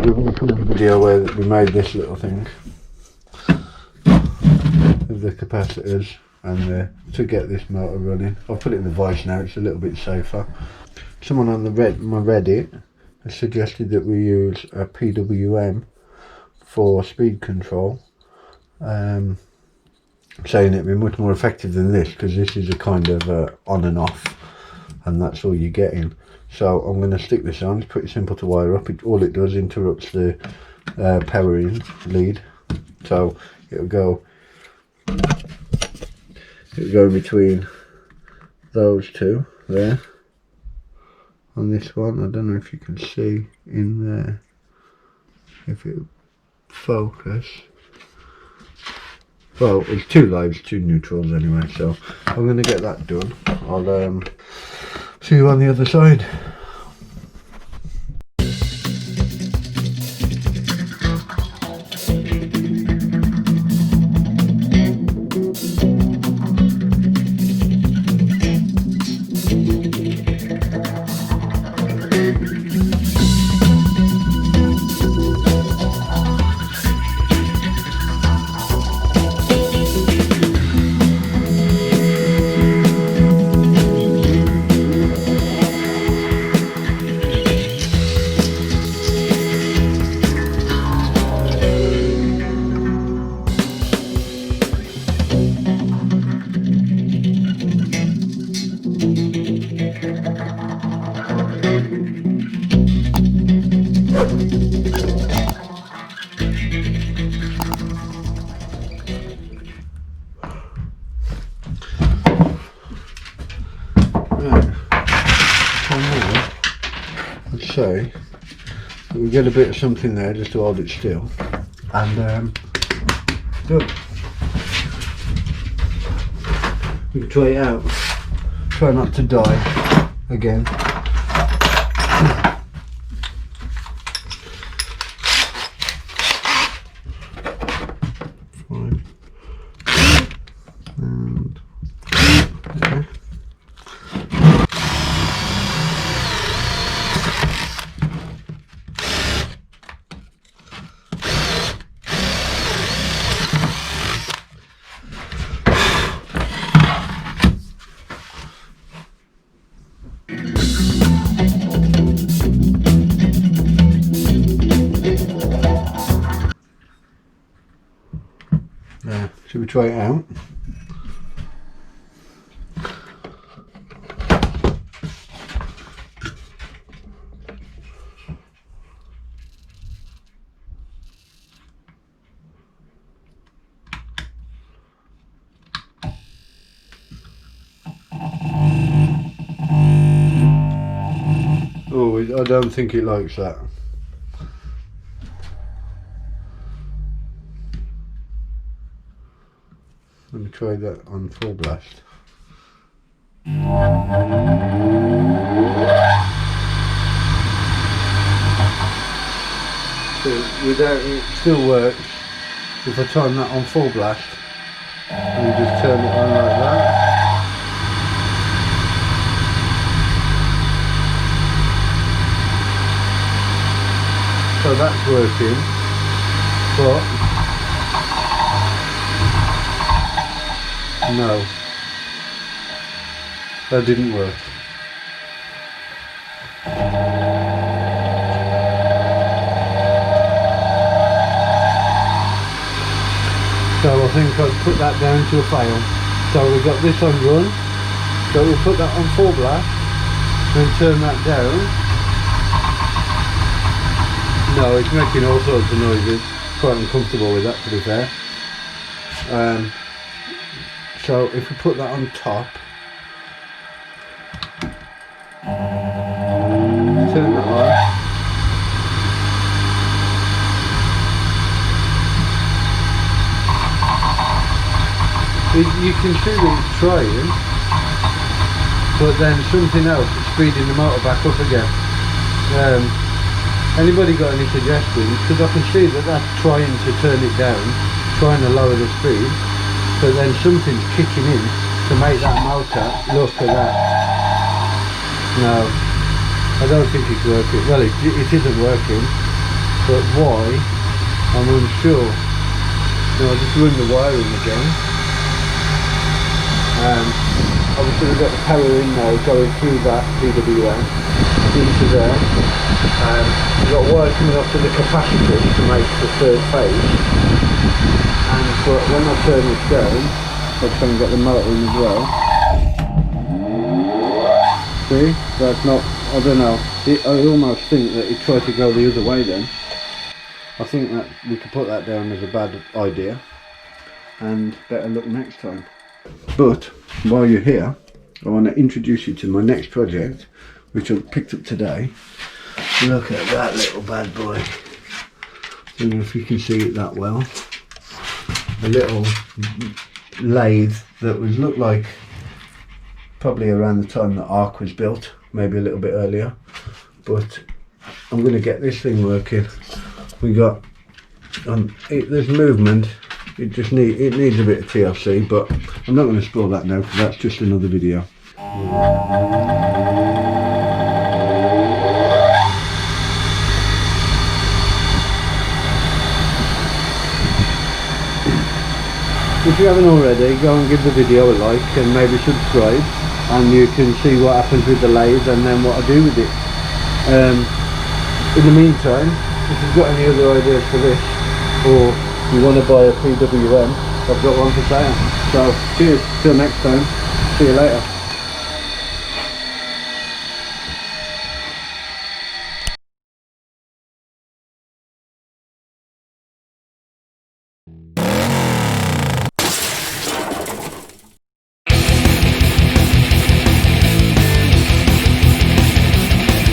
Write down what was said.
the video where we made this little thing with the capacitors and to get this motor running. I've put it in the vice now, it's a little bit safer. Someone on my Reddit has suggested that we use a PWM for speed control, saying it'd be much more effective than this because this is a kind of on and off, and that's all you're getting. So I'm going to stick this on. It's pretty simple to wire up. All it does interrupts the powering lead, so it'll go between those two there on this one. I don't know if you can see in there, if it focus. Well, it's two lives, two neutrals anyway, so I'm going to get that done. I'll see you on the other side. So we get a bit of something there just to hold it still, and good. We can try it out. Try not to die again. Fine. And okay. Should we try it out? Oh, I don't think it likes that. Let me try that on full blast. So without it still works. If I turn that on full blast and just turn it on like that. So that's working, but no, that didn't work. So I think I've put that down to a fail. So we got this on run, so we'll put that on full blast, then turn that down. No, it's making all sorts of noises. Quite uncomfortable with that, to be fair. So if we put that on top, turn that on. You can see that it's trying, but then something else is speeding the motor back up again. Anybody got any suggestions? Because I can see that that's trying to turn it down, trying to lower the speed, but then something's kicking in to make that motor look at that. No, I don't think it's working. Well, it isn't working. but why, I'm unsure. Now I'll just run the wiring again. Obviously we've got the power in now going through that PWM into there. We've got wire coming off to the capacitors to make the third phase. But when I turn this down, I've trying to get the motor in as well. See, that's not, I don't know, I almost think that he tried to go the other way then. I think that we could put that down as a bad idea and better look next time. But while you're here, I want to introduce you to my next project, which I picked up today. Look at that little bad boy. I don't know if you can see it that well. A little lathe that would look like probably around the time that Ark was built, maybe a little bit earlier. But I'm going to get this thing working. We got there's movement. It needs a bit of TLC, but I'm not going to spoil that now because that's just another video. If you haven't already, go and give the video a like and maybe subscribe, and you can see what happens with the lathe and then what I do with it. In the meantime, if you've got any other ideas for this, or you want to buy a PWM, I've got one for sale. So cheers, till next time, see you later.